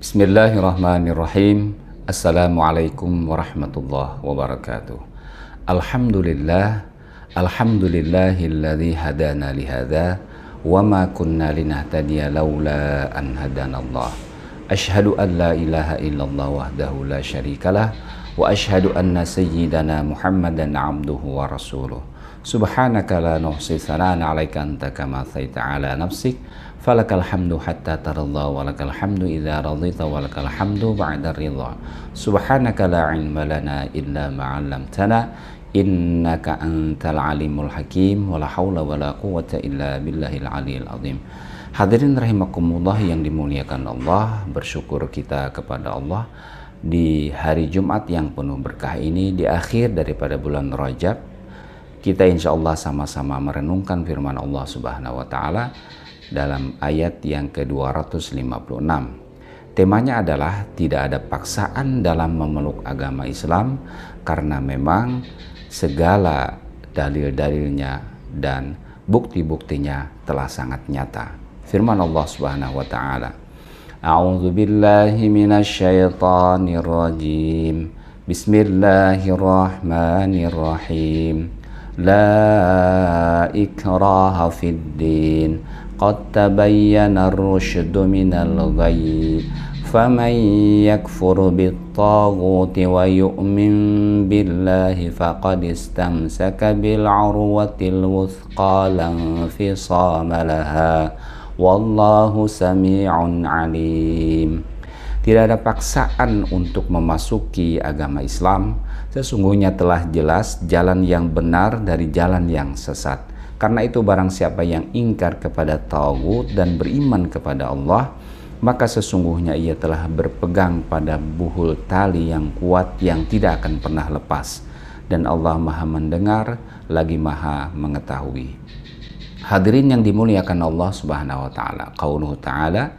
Bismillahirrahmanirrahim. Assalamualaikum warahmatullahi wabarakatuh. Alhamdulillahilladzi hadana lihadza wa ma kunna linahtadiya laula an hadanallah. Asyhadu an la ilaha illallah wahdahu la syarikalah wa asyhadu anna sayyidana Muhammadan abduhu wa rasuluh. Subhanaka la nuhsi tsana'an 'alaika anta kama tsaita 'ala nafsik. Falakal hamdu hatta taradha wa lakal hamdu idza radita wa lakal hamdu ba'da ridha. Subhanaka la ilma lana illa ma 'allamtana innaka antal alimul hakim wa la haula wa la quwwata illa billahil aliyil azim. Hadirin rahimakumullah yang dimuliakan Allah, bersyukur kita kepada Allah di hari Jumat yang penuh berkah ini, di akhir daripada bulan Rajab. Kita insya Allah sama-sama merenungkan firman Allah Subhanahu wa Ta'ala dalam ayat yang ke-256. Temanya adalah tidak ada paksaan dalam memeluk agama Islam, karena memang segala dalil-dalilnya dan bukti-buktinya telah sangat nyata. Firman Allah Subhanahu wa Ta'ala, A'udzu billahi minasyaitonir rajim. Bismillahirrahmanirrahim. La ikraha fid din. Qad tabayyana ar-rusydu minal ghayy. Faman yakfur bit-taghuti wa yu'min billahi faqad istamsaka bil 'urwatil wuthqa la infisama laha. Wallahu sami'un 'alim. Tidak ada paksaan untuk memasuki agama Islam. Sesungguhnya telah jelas jalan yang benar dari jalan yang sesat. Karena itu barang siapa yang ingkar kepada taghut dan beriman kepada Allah, maka sesungguhnya ia telah berpegang pada buhul tali yang kuat yang tidak akan pernah lepas. Dan Allah Maha mendengar lagi Maha mengetahui. Hadirin yang dimuliakan Allah Subhanahu wa Ta'ala, qauluhu ta'ala,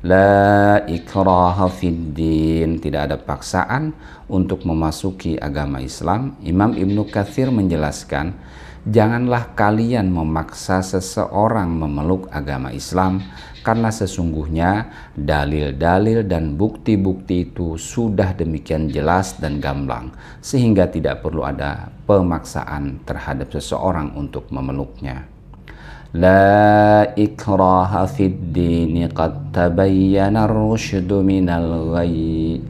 la ikraha fid din. Tidak ada paksaan untuk memasuki agama Islam. Imam Ibnu Katsir menjelaskan, janganlah kalian memaksa seseorang memeluk agama Islam, karena sesungguhnya dalil-dalil dan bukti-bukti itu sudah demikian jelas dan gamblang, sehingga tidak perlu ada pemaksaan terhadap seseorang untuk memeluknya. La ikraha fid dini qad tabayyana ar-rusydu minal ghayy.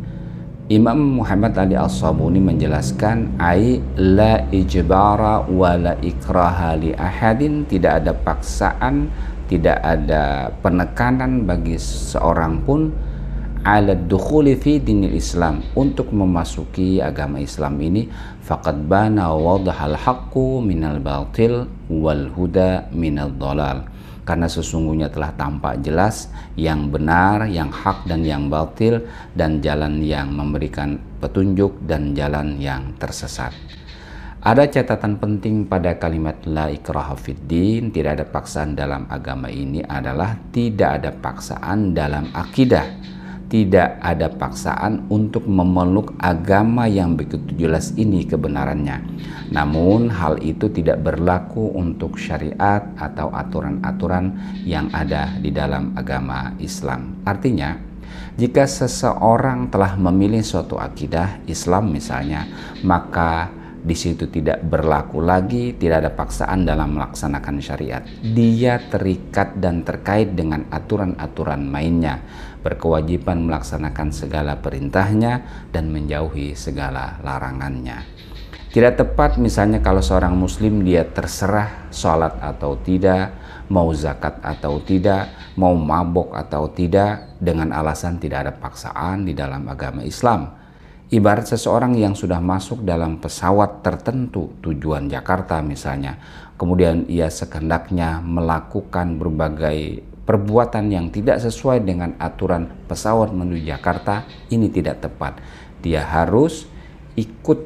Imam Muhammad Ali As-Sabuni menjelaskan, ai la ijbara wa la ikraha li ahadin. Tidak ada paksaan, tidak ada penekanan bagi seorang pun ala dukhuli fi dinil Islam, untuk memasuki agama Islam ini. Faqad bana wadhal haqqu minal batil wal huda minal dhalal. Karena sesungguhnya telah tampak jelas yang benar, yang hak dan yang batil, dan jalan yang memberikan petunjuk dan jalan yang tersesat. Ada catatan penting pada kalimat la ikraha fid din, tidak ada paksaan dalam agama ini, adalah tidak ada paksaan dalam akidah. Tidak ada paksaan untuk memeluk agama yang begitu jelas ini kebenarannya. Namun hal itu tidak berlaku untuk syariat atau aturan-aturan yang ada di dalam agama Islam. Artinya, jika seseorang telah memilih suatu akidah Islam misalnya, maka di situ tidak berlaku lagi, tidak ada paksaan dalam melaksanakan syariat. Dia terikat dan terkait dengan aturan-aturan mainnya, berkewajiban melaksanakan segala perintahnya dan menjauhi segala larangannya. Tidak tepat misalnya kalau seorang muslim dia terserah sholat atau tidak, mau zakat atau tidak, mau mabok atau tidak, dengan alasan tidak ada paksaan di dalam agama Islam. Ibarat seseorang yang sudah masuk dalam pesawat tertentu, tujuan Jakarta misalnya, kemudian ia sekendaknya melakukan berbagai perbuatan yang tidak sesuai dengan aturan pesawat menuju Jakarta, ini tidak tepat. Dia harus ikut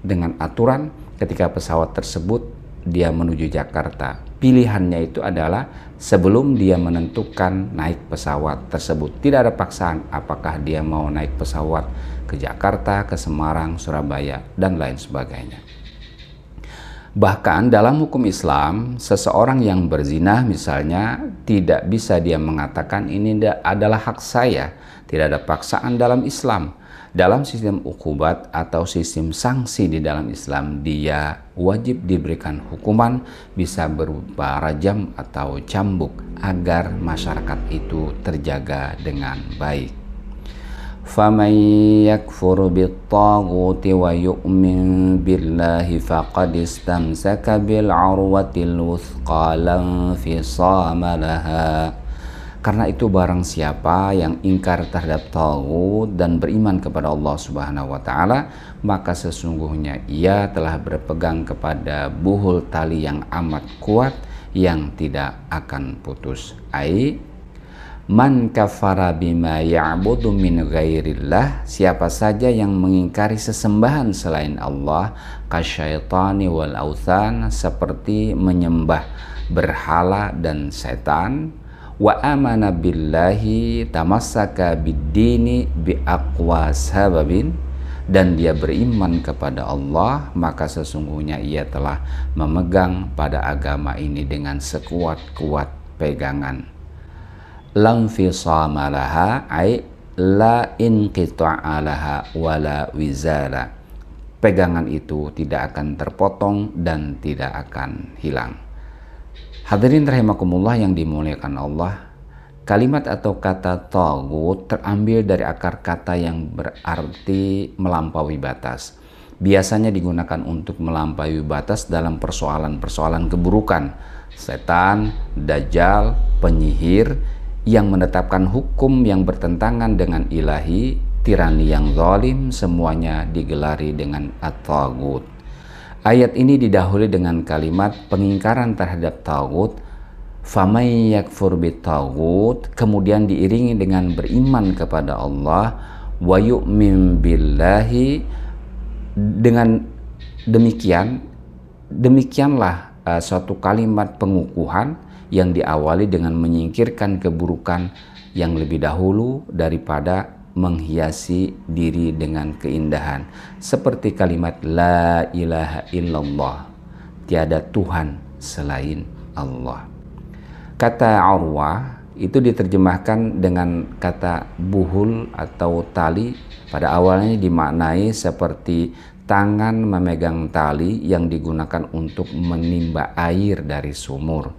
dengan aturan ketika pesawat tersebut dia menuju Jakarta. Pilihannya itu adalah sebelum dia menentukan naik pesawat tersebut. Tidak ada paksaan apakah dia mau naik pesawat ke Jakarta, ke Semarang, Surabaya, dan lain sebagainya. Bahkan dalam hukum Islam, seseorang yang berzina misalnya tidak bisa dia mengatakan ini adalah hak saya. Tidak ada paksaan dalam Islam. Dalam sistem ukubat atau sistem sanksi di dalam Islam, dia wajib diberikan hukuman bisa berupa rajam atau cambuk agar masyarakat itu terjaga dengan baik. فَمَنْ يَكْفُرْ بِالطَّاغُوتِ وَيُؤْمِنْ بِاللَّهِ فَقَدِ اسْتَمْسَكَ بِالْعُرْوَةِ الْوُثْقَى لَا انفِصَامَ لَهَا. Karena itu barang siapa yang ingkar terhadap taghut dan beriman kepada Allah Subhanahu wa taala, maka sesungguhnya ia telah berpegang kepada buhul tali yang amat kuat yang tidak akan putus. Man kafara bima ya'budu min ghairillah, siapa saja yang mengingkari sesembahan selain Allah, kasyaitani wal authan, seperti menyembah berhala dan setan, wa amana billahi tamassaka biddini bi aqwa sababin, dan dia beriman kepada Allah, maka sesungguhnya ia telah memegang pada agama ini dengan sekuat-kuat pegangan. Lam fisama laha ay la inqita'a laha wala wizara. Pegangan itu tidak akan terpotong dan tidak akan hilang. Hadirin rahimakumullah yang dimuliakan Allah, kalimat atau kata taghut terambil dari akar kata yang berarti melampaui batas. Biasanya digunakan untuk melampaui batas dalam persoalan-persoalan keburukan. Setan, dajjal, penyihir yang menetapkan hukum yang bertentangan dengan ilahi, tirani yang zalim, semuanya digelari dengan at-taghut. Ayat ini didahului dengan kalimat pengingkaran terhadap taghut, faman yakfur bit-taghut, kemudian diiringi dengan beriman kepada Allah, wa yu'min billahi. Dengan demikianlah suatu kalimat pengukuhan yang diawali dengan menyingkirkan keburukan yang lebih dahulu daripada menghiasi diri dengan keindahan, seperti kalimat la ilaha illallah, tiada Tuhan selain Allah. Kata arwah itu diterjemahkan dengan kata buhul atau tali. Pada awalnya dimaknai seperti tangan memegang tali yang digunakan untuk menimba air dari sumur.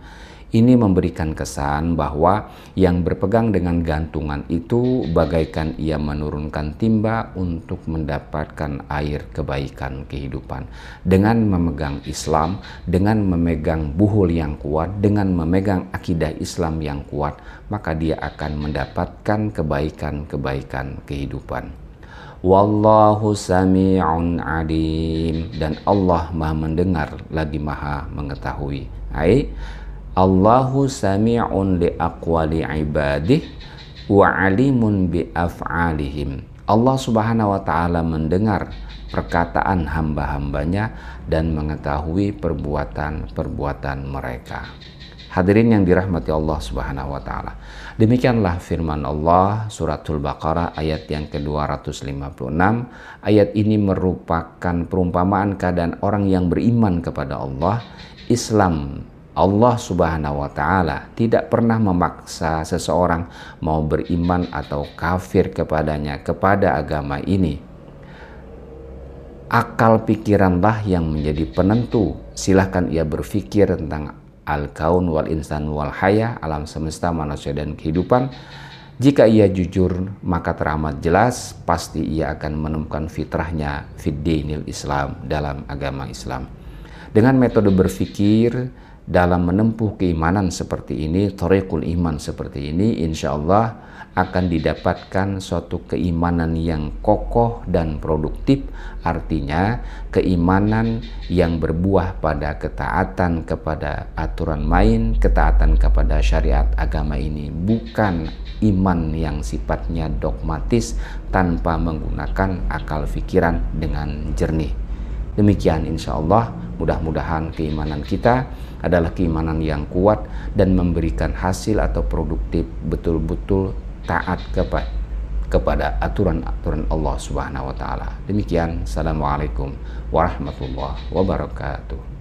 Ini memberikan kesan bahwa yang berpegang dengan gantungan itu bagaikan ia menurunkan timba untuk mendapatkan air kebaikan kehidupan. Dengan memegang Islam, dengan memegang buhul yang kuat, dengan memegang akidah Islam yang kuat, maka dia akan mendapatkan kebaikan-kebaikan kehidupan. Wallahu sami'un alim, dan Allah maha mendengar lagi maha mengetahui. Allahu sami'un li aqwali ibadih wa alimun bi af'alihim. Allah Subhanahu wa taala mendengar perkataan hamba-hambanya dan mengetahui perbuatan-perbuatan mereka. Hadirin yang dirahmati Allah Subhanahu wa taala. Demikianlah firman Allah suratul Baqarah ayat yang ke-256. Ayat ini merupakan perumpamaan keadaan orang yang beriman kepada Allah. Islam Allah Subhanahu wa taala tidak pernah memaksa seseorang mau beriman atau kafir kepadanya, kepada agama ini. Akal pikiranlah yang menjadi penentu. Silahkan ia berpikir tentang al-kaun wal insan wal haya, alam semesta, manusia dan kehidupan. Jika ia jujur, maka teramat jelas pasti ia akan menemukan fitrahnya fid dinil Islam, dalam agama Islam. Dengan metode berpikir dalam menempuh keimanan seperti ini, thoriqul iman seperti ini, insya Allah akan didapatkan suatu keimanan yang kokoh dan produktif. Artinya keimanan yang berbuah pada ketaatan kepada aturan main, ketaatan kepada syariat agama ini, bukan iman yang sifatnya dogmatis tanpa menggunakan akal pikiran dengan jernih. Demikian insya Allah, mudah-mudahan keimanan kita adalah keimanan yang kuat dan memberikan hasil atau produktif, betul-betul taat kepada aturan-aturan Allah Subhanahu wa taala. Demikian, assalamualaikum warahmatullahi wabarakatuh.